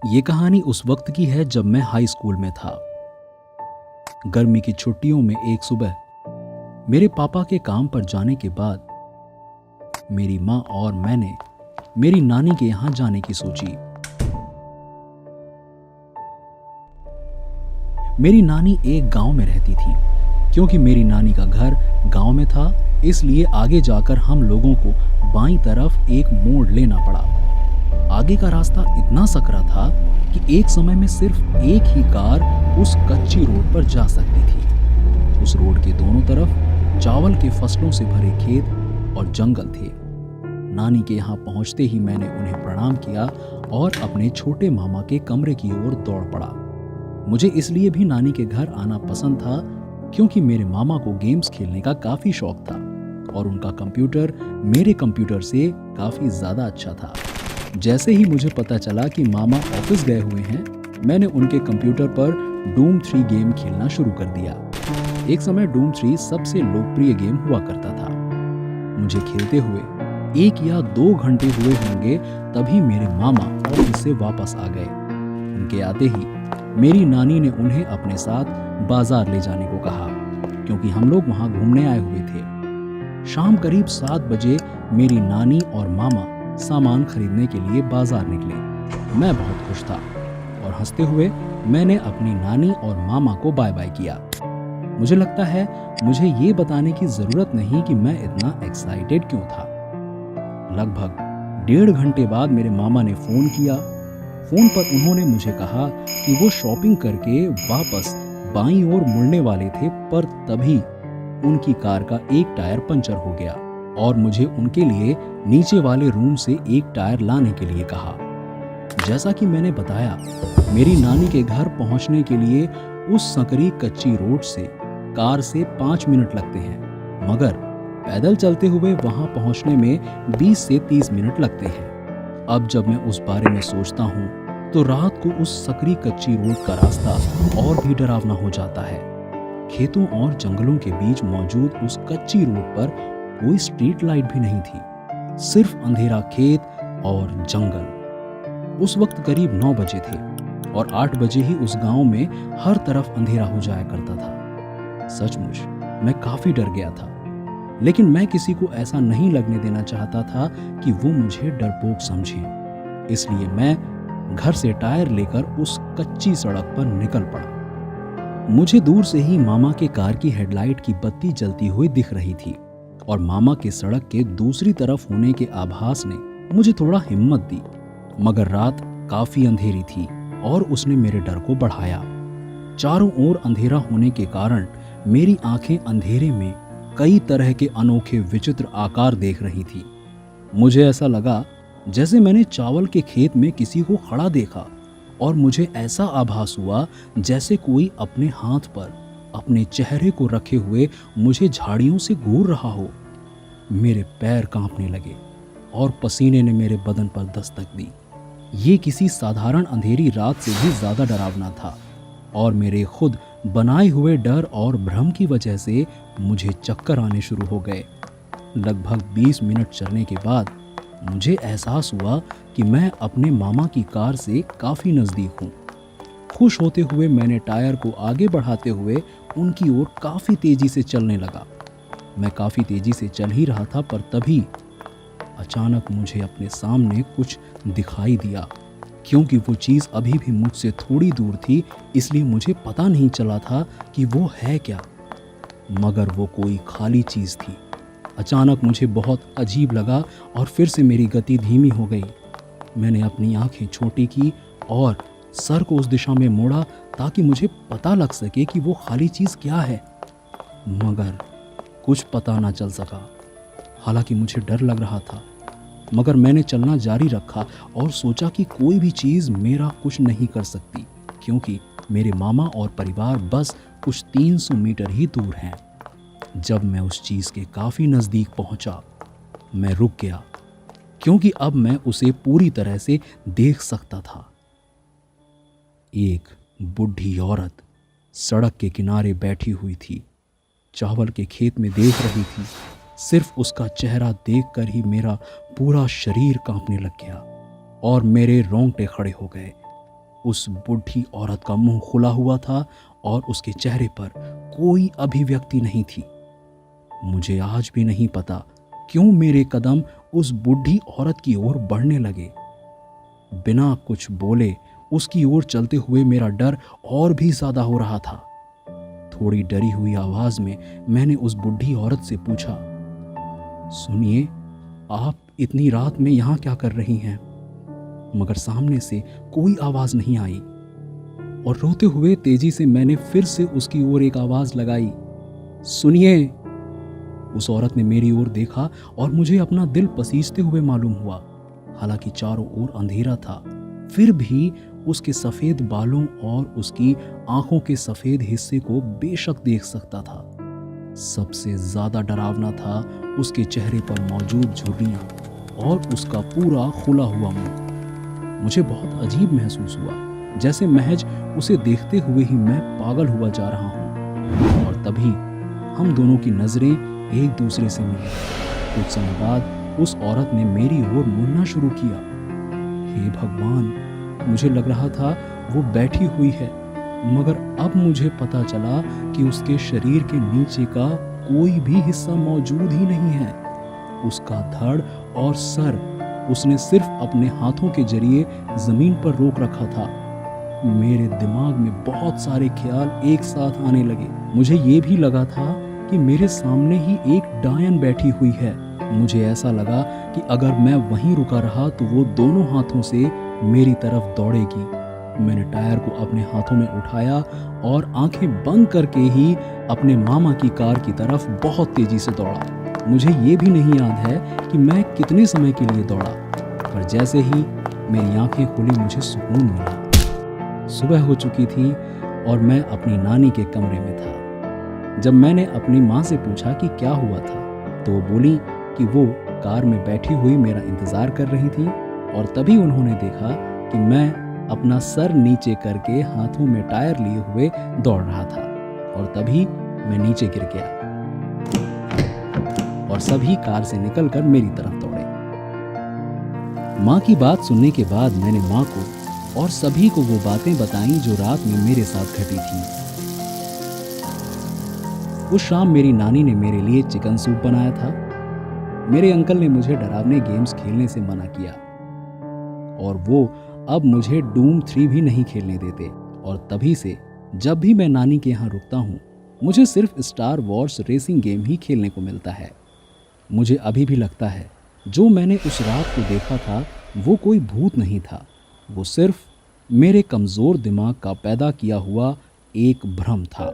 ये कहानी उस वक्त की है जब मैं हाई स्कूल में था। गर्मी की छुट्टियों में एक सुबह मेरे पापा के काम पर जाने के बाद मेरी माँ और मैंने मेरी नानी के यहाँ जाने की सोची। मेरी नानी एक गांव में रहती थी। क्योंकि मेरी नानी का घर गांव में था, इसलिए आगे जाकर हम लोगों को बाईं तरफ एक मोड़ लेना पड़ा। आगे का रास्ता इतना सकरा था कि एक समय में सिर्फ एक ही कार उस कच्ची रोड पर जा सकती थी। उस रोड के दोनों तरफ चावल के फसलों से भरे खेत और जंगल थे। नानी के यहाँ पहुंचते ही मैंने उन्हें प्रणाम किया और अपने छोटे मामा के कमरे की ओर दौड़ पड़ा। मुझे इसलिए भी नानी के घर आना पसंद था क्योंकि मेरे मामा को गेम्स खेलने का काफी शौक था और उनका कंप्यूटर मेरे कंप्यूटर से काफी ज्यादा अच्छा था। जैसे ही मुझे पता चला कि मामा ऑफिस गए हुए हैं, मैंने उनके कंप्यूटर पर डूम 3 गेम खेलना शुरू कर दिया। एक समय डूम 3 सबसे लोकप्रिय गेम हुआ करता था। मुझे खेलते हुए 1 या 2 घंटे हुए होंगे, तभी मेरे मामा ऑफिस से वापस आ गए। उनके आते ही मेरी नानी ने उन्हें अपने साथ बाजार ले जाने को कहा, क्योंकि हम लोग वहां घूमने आए हुए थे। शाम करीब 7 बजे मेरी नानी और मामा सामान खरीदने के लिए बाजार निकले। मैं बहुत खुश था और हंसते हुए मैंने अपनी नानी और मामा को बाय बाय किया। मुझे लगता है मुझे ये बताने की जरूरत नहीं कि मैं इतना एक्साइटेड क्यों था। लगभग 1.5 घंटे बाद मेरे मामा ने फोन किया। फोन पर उन्होंने मुझे कहा कि वो शॉपिंग करके वापस बाईं ओर मुड़ने वाले थे, पर तभी उनकी कार का एक टायर पंचर हो गया और मुझे उनके लिए नीचे वाले रूम से एक टायर लाने के लिए कहा। जैसा कि मैंने बताया, मेरी नानी के घर पहुंचने के लिए उस संकरी कच्ची रोड से कार से 5 मिनट लगते हैं, मगर पैदल चलते हुए वहां पहुंचने में 20 से 30 मिनट लगते हैं। अब जब मैं उस बारे में सोचता हूं तो रात को उस सकरी कच्ची रोड का रास्ता और भी डरावना हो जाता है। खेतों और जंगलों के बीच मौजूद उस कच्ची रोड पर कोई स्ट्रीट लाइट भी नहीं थी, सिर्फ अंधेरा खेत और जंगल। उस वक्त करीब 9 बजे थे और 8 बजे ही उस गांव में हर तरफ अंधेरा हो जाया करता था। सचमुच मैं काफी डर गया था, लेकिन मैं किसी को ऐसा नहीं लगने देना चाहता था कि वो मुझे डरपोक समझे। इसलिए मैं घर से टायर लेकर उस कच्ची सड़क पर निकल पड़ा। मुझे दूर से ही मामा के कार की हेडलाइट की बत्ती जलती हुई दिख रही थी और मामा के सड़क के दूसरी तरफ होने के आभास ने मुझे थोड़ा हिम्मत दी, मगर रात काफी अंधेरी थी और उसने मेरे डर को बढ़ाया। चारों ओर अंधेरा होने के कारण मेरी आंखें अंधेरे में कई तरह के अनोखे विचित्र आकार देख रही थी। मुझे ऐसा लगा जैसे मैंने चावल के खेत में किसी को खड़ा देखा और मुझे ऐसा आभास हुआ जैसे कोई अपने हाथ पर अपने चेहरे को रखे हुए मुझे झाड़ियों से घूर रहा हो। मेरे पैर कांपने लगे और पसीने ने मेरे बदन पर दस्तक दी। ये किसी साधारण अंधेरी रात से भी ज्यादा डरावना था और मेरे खुद बनाए हुए डर और भ्रम की वजह से मुझे चक्कर आने शुरू हो गए। लगभग 20 मिनट चलने के बाद मुझे एहसास हुआ कि मैं अपने मामा की कार से काफी नजदीक हूँ। खुश होते हुए मैंने टायर को आगे बढ़ाते हुए उनकी ओर काफी तेजी से चलने लगा। मैं काफी तेजी से चल ही रहा था, पर तभी अचानक मुझे अपने सामने कुछ दिखाई दिया। क्योंकि वो चीज अभी भी मुझसे थोड़ी दूर थी, इसलिए मुझे पता नहीं चला था कि वो है क्या, मगर वो कोई खाली चीज थी। अचानक मुझे बहुत अजीब लगा और फिर से मेरी गति धीमी हो गई। मैंने अपनी आंखें छोटी की और सर को उस दिशा में मोड़ा ताकि मुझे पता लग सके कि वो खाली चीज क्या है, मगर कुछ पता ना चल सका। हालांकि मुझे डर लग रहा था, मगर मैंने चलना जारी रखा और सोचा कि कोई भी चीज मेरा कुछ नहीं कर सकती, क्योंकि मेरे मामा और परिवार बस कुछ 300 मीटर ही दूर हैं। जब मैं उस चीज के काफी नजदीक पहुंचा, मैं रुक गया, क्योंकि अब मैं उसे पूरी तरह से देख सकता था। एक बूढ़ी औरत सड़क के किनारे बैठी हुई थी, चावल के खेत में देख रही थी। सिर्फ उसका चेहरा देखकर ही मेरा पूरा शरीर कांपने लग गया और मेरे रोंगटे खड़े हो गए। उस बूढ़ी औरत का मुंह खुला हुआ था और उसके चेहरे पर कोई अभिव्यक्ति नहीं थी। मुझे आज भी नहीं पता क्यों मेरे कदम उस बूढ़ी औरत की ओर बढ़ने लगे। बिना कुछ बोले उसकी ओर चलते हुए मेरा डर और भी ज्यादा हो रहा था। थोड़ी डरी हुई आवाज में मैंने उस बूढ़ी औरत से पूछा, सुनिए, आप इतनी रात में यहां क्या कर रही हैं? मगर सामने से कोई आवाज नहीं आई और रोते हुए तेजी से मैंने फिर से उसकी ओर एक आवाज लगाई, सुनिए। उस औरत ने मेरी ओर देखा और मुझे अपना दिल पसीजते हुए मालूम हुआ। हालांकि चारों ओर अंधेरा था, फिर भी उसके सफेद बालों और उसकी आंखों के सफेद हिस्से को बेशक देख सकता था। सबसे ज्यादा डरावना था उसके चेहरे पर मौजूद झुर्रियां और उसका पूरा खुला हुआ मुंह। मुझे बहुत अजीब महसूस हुआ, जैसे महज उसे देखते हुए ही मैं पागल हुआ जा रहा हूं। और तभी हम दोनों की नजरें एक दूसरे से मिली। कुछ समय बाद उस औरत ने मेरी ओर मुड़ना शुरू किया। हे भगवान, मुझे लग रहा था वो बैठी हुई है, मगर अब मुझे पता चला कि उसके शरीर के नीचे का कोई भी हिस्सा मौजूद ही नहीं है। उसका धड़ और सर उसने सिर्फ अपने हाथों के जरिए जमीन पर रोक रखा था। मेरे दिमाग में बहुत सारे ख्याल एक साथ आने लगे। मुझे ये भी लगा था कि मेरे सामने ही एक डायन बैठी हुई है। मुझे ऐसा लगा कि अगर मैं वहीं रुका रहा तो वो दोनों हाथों से मेरी तरफ दौड़ेगी। मैंने टायर को अपने हाथों में उठाया और आंखें बंद करके ही अपने मामा की कार की तरफ बहुत तेजी से दौड़ा। मुझे ये भी नहीं याद है कि मैं कितने समय के लिए दौड़ा, पर जैसे ही मेरी आंखें खुली मुझे सुकून मिला। सुबह हो चुकी थी और मैं अपनी नानी के कमरे में था। जब मैंने अपनी माँ से पूछा कि क्या हुआ था, तो वो बोली कि वो कार में बैठी हुई मेरा इंतजार कर रही थी और तभी उन्होंने देखा कि मैं अपना सर नीचे करके हाथों में टायर लिए हुए दौड़ रहा था और तभी मैं नीचे गिर गया और सभी कार से निकलकर मेरी तरफ दौड़े। माँ की बात सुनने के बाद मैंने माँ को और सभी को वो बातें बताईं जो रात में मेरे साथ घटी थी। उस शाम मेरी नानी ने मेरे लिए चिकन सूप बनाया था। मेरे अंकल ने मुझे डरावने गेम्स खेलने से मना किया और वो अब मुझे डूम 3 भी नहीं खेलने देते। और तभी से जब भी मैं नानी के यहाँ रुकता हूँ, मुझे सिर्फ स्टार वॉर्स रेसिंग गेम ही खेलने को मिलता है। मुझे अभी भी लगता है जो मैंने उस रात को देखा था वो कोई भूत नहीं था, वो सिर्फ मेरे कमज़ोर दिमाग का पैदा किया हुआ एक भ्रम था।